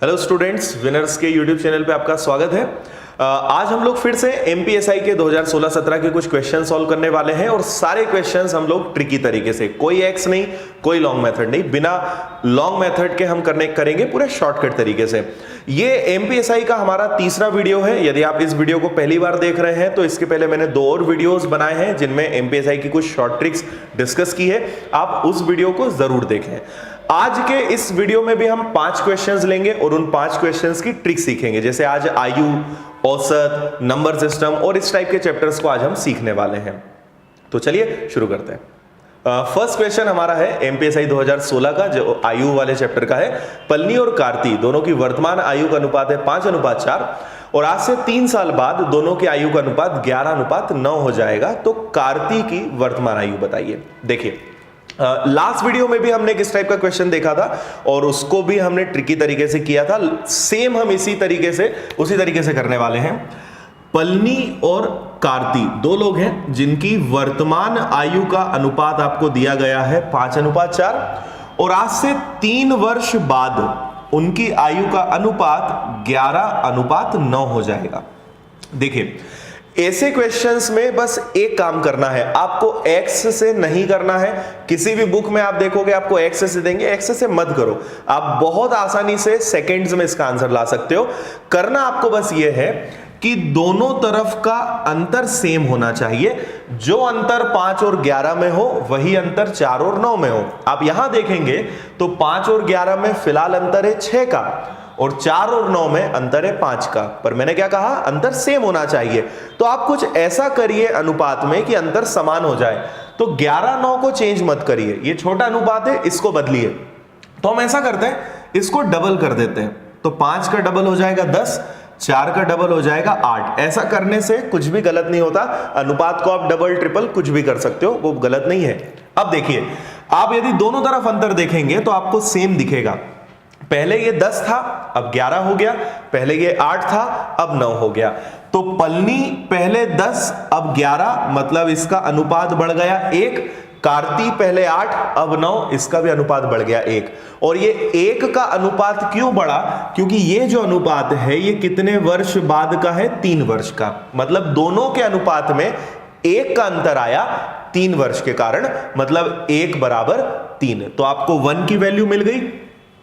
Hello students, winners के YouTube channel पे आपका स्वागत है। आज हम लोग फिर से एमपीएसआई के 2016-17 के कुछ क्वेश्चन सॉल्व करने वाले हैं और सारे क्वेश्चंस हम लोग ट्रिकी तरीके से, कोई एक्स नहीं, कोई लॉन्ग मेथड नहीं, बिना लॉन्ग मेथड के हम करेंगे पूरे शॉर्टकट तरीके से। ये एमपीएसआई का हमारा तीसरा वीडियो है। यदि आप इस वीडियो को पहली बार देख रहे हैं तो इसके पहले मैंने 2 और वीडियोस बनाए हैं जिनमें एमपीएसआई की कुछ शॉर्ट ट्रिक्स डिस्कस की है, आप उस वीडियो को जरूर देखें। आज के इस वीडियो में भी हम 5 क्वेश्चंस लेंगे और उन 5 क्वेश्चंस की ट्रिक सीखेंगे। जैसे आज आयु, औसत, नंबर सिस्टम और इस टाइप के चैप्टर्स को आज हम सीखने वाले हैं। तो चलिए शुरू करते हैं। फर्स्ट क्वेश्चन हमारा है एमपीएसआई 2016 का, जो आयु वाले चैप्टर का है। पलनी और कार्ती दोनों की वर्तमान आयु का अनुपात है 5:4 और आज से 3 साल बाद दोनों की आयु का अनुपात 11:9 हो जाएगा। तो कार्ती की वर्तमान आयु बताइए। देखिए, लास्ट वीडियो में भी हमने किस टाइप का क्वेश्चन देखा था और उसको भी हमने ट्रिकी तरीके से किया था। सेम हम उसी तरीके से करने वाले हैं। पलनी और कार्ती 2 लोग हैं जिनकी वर्तमान आयु का अनुपात आपको दिया गया है 5:4 और आज से 3 वर्ष बाद उनकी आयु का अनुपात 11:9 हो जाएगा। देखिए, ऐसे क्वेश्चंस में बस एक काम करना है, आपको एक्स से नहीं करना है। किसी भी बुक में आप देखोगे आपको एक्स से देंगे, एक्स से मत करो। आप बहुत आसानी से सेकंड्स में इसका आंसर ला सकते हो। करना आपको बस ये है कि दोनों तरफ का अंतर सेम होना चाहिए। जो अंतर 5 और 11 में हो वही अंतर 4 और 9 में हो। आप यहां देखेंगे तो 5 और 11 में फिलहाल अंतर है 6 का और 4 और 9 में अंतर है 5 का। पर मैंने क्या कहा, अंतर सेम होना चाहिए। तो आप कुछ ऐसा करिए अनुपात में कि अंतर समान हो जाए। तो 11:9 को चेंज मत करिए, ये छोटा अनुपात है, इसको बदलिए। तो हम ऐसा करते हैं, इसको डबल कर देते हैं। तो 5 का डबल हो जाएगा 10, 4 का डबल हो जाएगा 8। ऐसा करने से कुछ भी गलत नहीं होता। अनुपात को आप डबल ट्रिपल कुछ भी कर सकते हो, वो गलत नहीं है। अब देखिए, आप यदि दोनों तरफ अंतर देखेंगे तो आपको सेम दिखेगा। पहले ये 10 था, अब 11 हो गया। पहले ये 8 था, अब 9 हो गया। तो पलनी पहले 10 अब 11, मतलब इसका अनुपात बढ़ गया 1। कार्ती पहले 8 अब 9, इसका भी अनुपात बढ़ गया 1। और ये 1 का अनुपात क्यों बढ़ा? क्योंकि ये जो अनुपात है ये कितने वर्ष बाद का है? 3 वर्ष का। मतलब दोनों के अनुपात में 1 का अंतर आया 3 वर्ष के कारण, मतलब 1 बराबर 3। तो आपको 1 की वैल्यू मिल गई।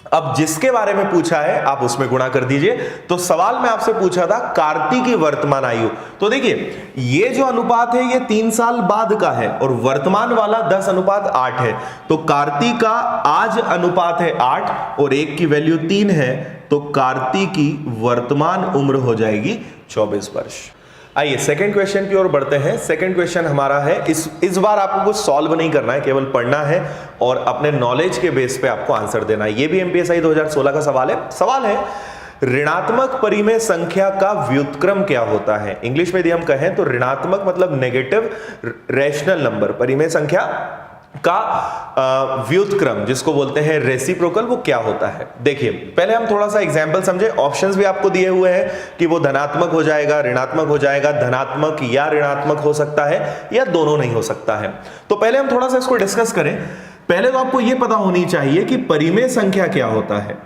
अब जिसके बारे में पूछा है आप उसमें गुणा कर दीजिए। तो सवाल में आपसे पूछा था कार्ती की वर्तमान आयु। तो देखिए, ये जो अनुपात है ये 3 साल बाद का है और वर्तमान वाला 10:8 है। तो कार्ती का आज अनुपात है 8 और 1 की वैल्यू 3 है। तो कार्ती की वर्तमान उम्र हो जाएगी 24 वर्ष। आइए सेकंड क्वेश्चन की ओर बढ़ते हैं। सेकंड क्वेश्चन हमारा है, इस बार आपको कुछ सॉल्व नहीं करना है, केवल पढ़ना है और अपने नॉलेज के बेस पे आपको आंसर देना है। ये भी एमपीएसआई 2016 का सवाल है ऋणात्मक परिमेय संख्या का व्युत्क्रम क्या होता है? इंग्लिश में यदि हम कहें तो ऋणात्मक मतलब नेगेटिव रैशनल नंबर, परिमेय संख्या का व्युत्क्रम जिसको बोलते हैं रेसिप्रोकल, वो क्या होता है? देखिए, पहले हम थोड़ा सा एग्जांपल समझे। ऑप्शंस भी आपको दिए हुए हैं कि वो धनात्मक हो जाएगा, ऋणात्मक हो जाएगा, धनात्मक या ऋणात्मक हो सकता है या दोनों नहीं हो सकता है। तो पहले हम थोड़ा सा इसको डिस्कस करें। पहले तो आपको यह पता होनी चाहिए कि परिमेय संख्या क्या होता है।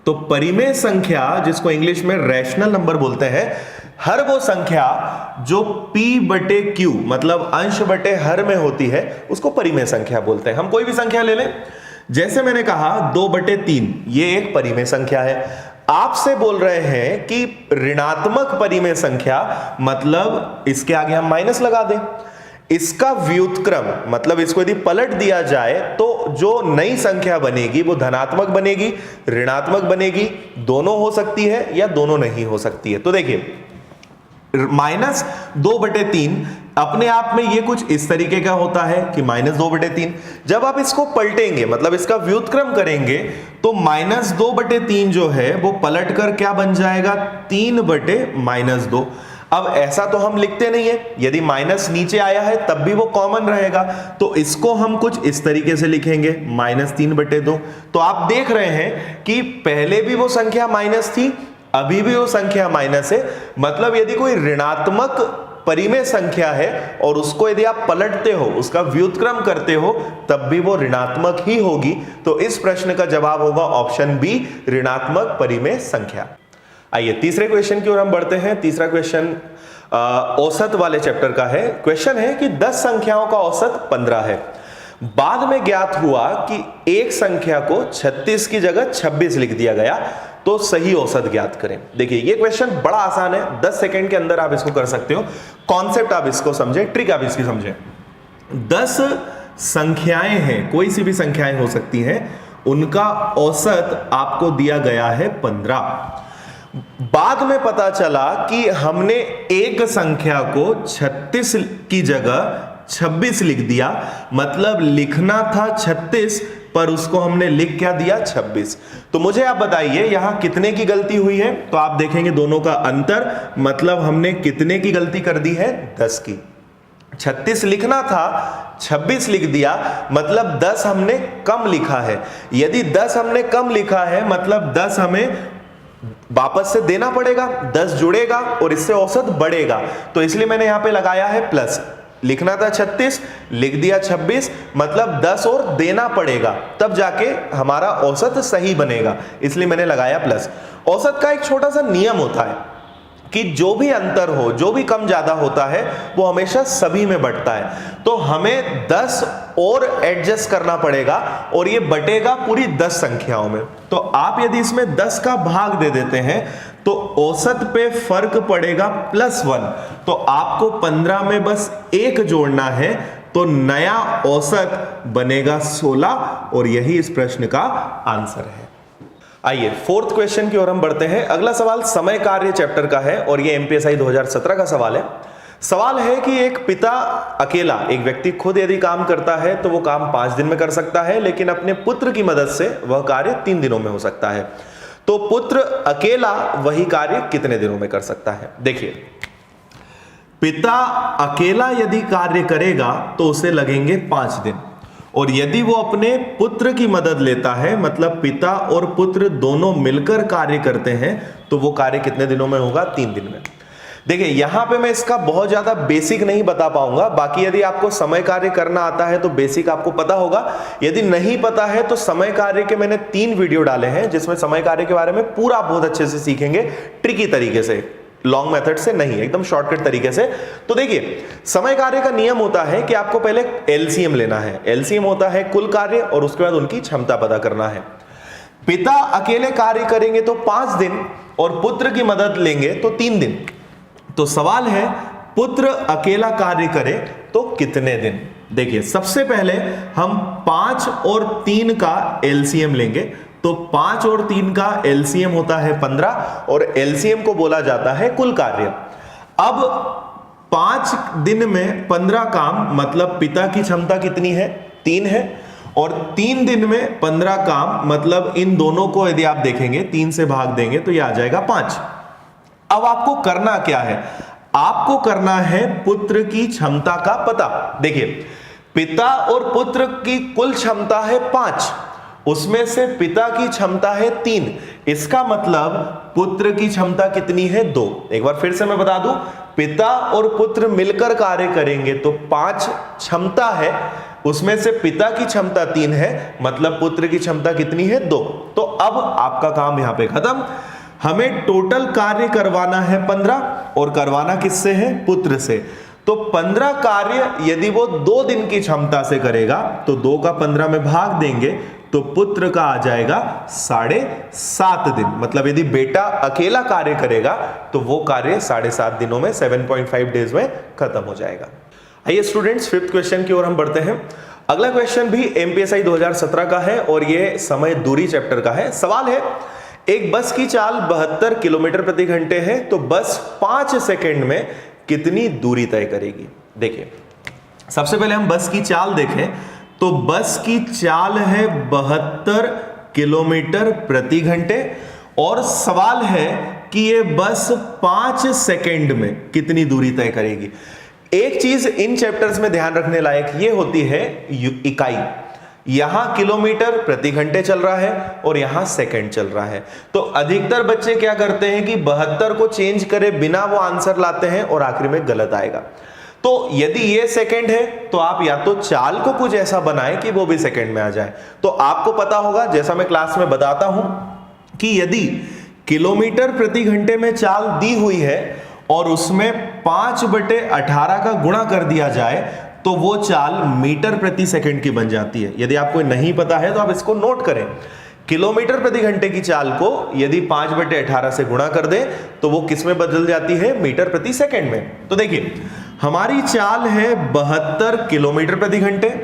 तो परिमेय संख्या, जिसको इंग्लिश में रैशनल नंबर बोलते हैं, हर वो संख्या जो p/q मतलब अंश बटे हर में होती है उसको परिमेय संख्या बोलते हैं। हम कोई भी संख्या ले लें, जैसे मैंने कहा 2/3, ये एक परिमेय संख्या है। आपसे बोल रहे हैं कि ऋणात्मक परिमेय संख्या मतलब इसके आगे हम माइनस लगा दें। इसका व्युत्क्रम मतलब इसको यदि पलट दिया जाए तो जो नई संख्या बनेगी वो धनात्मक बनेगी, ऋणात्मक बनेगी, दोनों हो सकती है या दोनों नहीं हो सकती है। तो देखिए, -2/3 अपने आप में ये कुछ इस तरीके का होता है कि -2/3। जब आप इसको पलटेंगे मतलब इसका व्युत्क्रम करेंगे तो -2/3 जो है वो पलट कर क्या बन जाएगा? 3/-2। अब ऐसा तो हम लिखते नहीं है, यदि माइनस नीचे आया है तब भी वो कॉमन रहेगा। तो इसको हम कुछ इस तरीके से लिखेंगे -3/2। तो आप देख रहे हैं कि पहले भी वो संख्या माइनस थी, अभी भी वो संख्या माइनस है। मतलब यदि कोई ऋणात्मक परिमेय संख्या है और उसको यदि आप पलटते हो, उसका व्युत्क्रम करते हो, तब भी वो ऋणात्मक ही होगी। तो इस प्रश्न का जवाब होगा ऑप्शन बी, ऋणात्मक परिमेय संख्या। आइए तीसरे क्वेश्चन की ओर हम बढ़ते हैं। तीसरा क्वेश्चन औसत वाले चैप्टर का है। क्वेश्चन है कि 10 संख्याओं का औसत 15 है। बाद में ज्ञात हुआ कि एक संख्या को 36 की जगह 26 लिख दिया गया, तो सही औसत ज्ञात करें। देखिए ये क्वेश्चन बड़ा आसान है, 10 सेकंड के अंदर आप इसको कर सकते हो। कॉन्सेप्ट आप इसको समझे, ट्रिक आप इसकी समझे। 10 संख्याएं हैं, कोई सी भी संख्याएं हो सकती हैं, उनका औसत आपको दिया गया है 15। बाद में पता चला कि हमने एक संख्या को 36 की जगह 26 लिख दिया, मतलब लिखना था 36 पर उसको हमने लिख क्या दिया 26। तो मुझे आप बताइए यहां कितने की गलती हुई है। तो आप देखेंगे दोनों का अंतर, मतलब हमने कितने की गलती कर दी है, 10 की। 36 लिखना था, 26 लिख दिया, मतलब 10 हमने कम लिखा है। यदि 10 हमने कम लिखा है, मतलब 10 हमें वापस से देना पड़ेगा, 10 जुड़ेगा और इससे औसत बढ़ेगा। तो इसलिए मैंने यहां पे लगाया है प्लस। लिखना था 36, लिख दिया 26, मतलब 10 और देना पड़ेगा, तब जाके हमारा औसत सही बनेगा, इसलिए मैंने लगाया प्लस। औसत का एक छोटा सा नियम होता है कि जो भी अंतर हो, जो भी कम ज्यादा होता है, वो हमेशा सभी में बंटता है। तो हमें 10 और एडजस्ट करना पड़ेगा और ये बटेगा पूरी 10 संख्याओं में। तो आप यदि इसमें 10 का भाग दे देते हैं तो औसत पे फर्क पड़ेगा +1। तो आपको 15 में बस 1 जोड़ना है, तो नया औसत बनेगा 16 और यही इस प्रश्न का आंसर है। आइए फोर्थ क्वेश्चन की ओर हम बढ़ते हैं। अगला सवाल समय कार्य चैप्टर का है और ये एमपीएसआई 2017 का सवाल है। सवाल है कि एक पिता अकेला, एक व्यक्ति खुद यदि काम करता है तो वो काम 5 दिन में कर सकता है, लेकिन अपने पुत्र की मदद से वह कार्य 3 दिनों में हो सकता है। तो पुत्र अकेला वही कार्य कितने दिनों में कर सकता है। देखिए, पिता अकेला यदि कार्य करेगा तो उसे लगेंगे 5 दिन, और यदि वो अपने पुत्र की मदद लेता है, मतलब पिता और पुत्र दोनों मिलकर कार्य करते हैं, तो वो कार्य कितने दिनों में होगा, 3 दिन में। देखिए यहां पे मैं इसका बहुत ज्यादा बेसिक नहीं बता पाऊंगा, बाकी यदि आपको समय कार्य करना आता है तो बेसिक आपको पता होगा। यदि नहीं पता है तो समय कार्य के मैंने 3 वीडियो डाले हैं जिसमें समय कार्य के बारे में पूरा बहुत अच्छे से सीखेंगे, ट्रिकी तरीके से, लॉन्ग मेथड से नहीं, एकदम शॉर्टकट तरीके से। तो देखिए समय कार्य का नियम होता है कि आपको पहले एलसीएम लेना है। एलसीएम होता है कुल कार्य और उसके बाद उनकी क्षमता पता करना है। पिता अकेले कार्य करेंगे तो 5 दिन और पुत्र की मदद लेंगे तो 3 दिन। तो सवाल है पुत्र अकेला कार्य करे तो कितने दिन। देखिए सबसे पहले हम 5 और 3 का एलसीएम लेंगे, तो 5 और 3 का एलसीएम होता है 15 और एलसीएम को बोला जाता है कुल कार्य। अब 5 दिन में 15 काम, मतलब पिता की क्षमता कितनी है, 3 है, और 3 दिन में 15 काम, मतलब इन दोनों को यदि आप देखेंगे 3 से भाग देंगे तो यह आ जाएगा 5। अब आपको करना क्या है, आपको करना है पुत्र की क्षमता का पता। देखिए पिता और पुत्र की कुल क्षमता है 5, उसमें से पिता की क्षमता है 3, इसका मतलब पुत्र की क्षमता कितनी है, 2। एक बार फिर से मैं बता दूं, पिता और पुत्र मिलकर कार्य करेंगे तो 5 क्षमता है, उसमें से पिता की क्षमता 3 है, मतलब पुत्र की क्षमता कितनी है, 2। तो अब आपका काम यहां पे खत्म। हमें टोटल कार्य करवाना है 15 और करवाना किससे है, पुत्र से। तो 15 कार्य यदि वो 2 दिन की क्षमता से करेगा तो 2 का 15 में भाग देंगे तो पुत्र का आ जाएगा 7.5 दिन। मतलब यदि बेटा अकेला कार्य करेगा तो वो कार्य 7.5 दिनों में, 7.5 डेज में खत्म हो जाएगा। आइए स्टूडेंट्स फिफ्थ क्वेश्चन की ओर हम बढ़ते हैं। अगला क्वेश्चन भी एमपीएसआई 2017 का है और ये समय दूरी चैप्टर का है। सवाल है एक बस की चाल 72 किलोमीटर प्रति घंटे है, तो बस 5 सेकंड में कितनी दूरी तय करेगी। देखिए सबसे पहले हम बस की चाल देखें तो बस की चाल है 72 किलोमीटर प्रति घंटे और सवाल है कि ये बस 5 सेकंड में कितनी दूरी तय करेगी। एक चीज इन चैप्टर्स में ध्यान रखने लायक ये होती है इकाई। यहां किलोमीटर प्रति घंटे चल रहा है और यहां सेकंड चल रहा है। तो अधिकतर बच्चे क्या करते हैं कि 72 को चेंज करे बिना वो आंसर लाते हैं और आखिरी में गलत आएगा। तो यदि ये सेकंड है तो आप या तो चाल को कुछ ऐसा बनाएं कि वो भी सेकंड में आ जाए। तो आपको पता होगा, जैसा मैं क्लास में बताता हूं, कि यदि किलोमीटर प्रति घंटे में चाल दी हुई है और उसमें 5/18 का गुणा कर दिया जाए तो वो चाल मीटर प्रति सेकंड की बन जाती है। यदि आपको नहीं पता है तो आप इसको नोट करें। किलोमीटर प्रति घंटे की चाल को यदि 5/18 से गुणा कर दें तो वो किस में बदल जाती है? मीटर प्रति सेकंड में। तो देखिए, हमारी चाल है 72 किलोमीटर प्रति घंटे।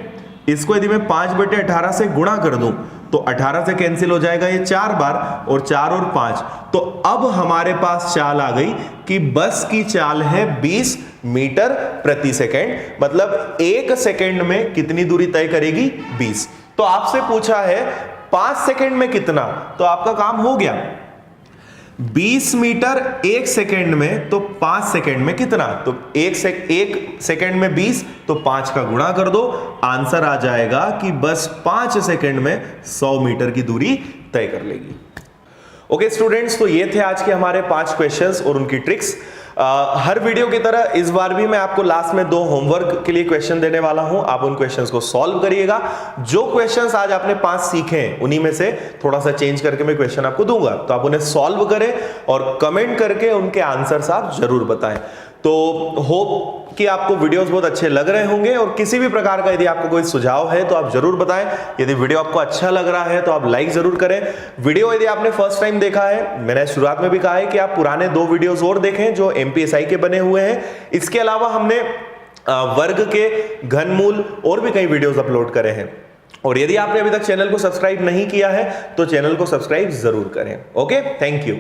इसको यदि मैं 5/18 से गुणा कर दूं तो 18 से कैंसिल हो जाएगा ये 4 बार, और 4 और 5। तो अब हमारे पास चाल आ गई कि बस की चाल है 20 मीटर प्रति सेकंड, मतलब 1 सेकंड में कितनी दूरी तय करेगी? 20। तो आपसे पूछा है 5 सेकंड में कितना, तो आपका काम हो गया। 20 मीटर 1 सेकंड में, तो 5 सेकंड में कितना? तो 1 सेकंड में 20, तो 5 का गुणा कर दो, आंसर आ जाएगा कि बस 5 सेकंड में 100 मीटर की दूरी तय कर लेगी। ओके स्टूडेंट्स, तो ये थे आज के हमारे 5 क्वेश्चंस और उनकी ट्रिक्स। हर वीडियो की तरह इस बार भी मैं आपको लास्ट में 2 होमवर्क के लिए क्वेश्चन देने वाला हूं। आप उन क्वेश्चंस को सॉल्व करिएगा। जो क्वेश्चंस आज आपने 5 सीखे हैं उन्हीं में से थोड़ा सा चेंज करके मैं क्वेश्चन आपको दूंगा, तो आप उन्हें सॉल्व करें और कमेंट करके उनके आंसर्स आप जरूर बताएं। तो होप कि आपको वीडियोस बहुत अच्छे लग रहे होंगे, और किसी भी प्रकार का यदि आपको कोई सुझाव है तो आप जरूर बताएं। यदि वीडियो आपको अच्छा लग रहा है तो आप लाइक जरूर करें। वीडियो यदि आपने फर्स्ट टाइम देखा है, मैंने शुरुआत में भी कहा है कि आप पुराने 2 वीडियोस और देखें जो MPSI के बने हुए हैं। इसके अलावा हमने वर्ग के घनमूल और भी कई वीडियोस अपलोड करे हैं। और यदि आपने अभी तक चैनल को सब्सक्राइब नहीं किया है तो चैनल को सब्सक्राइब जरूर करें। Okay, thank you.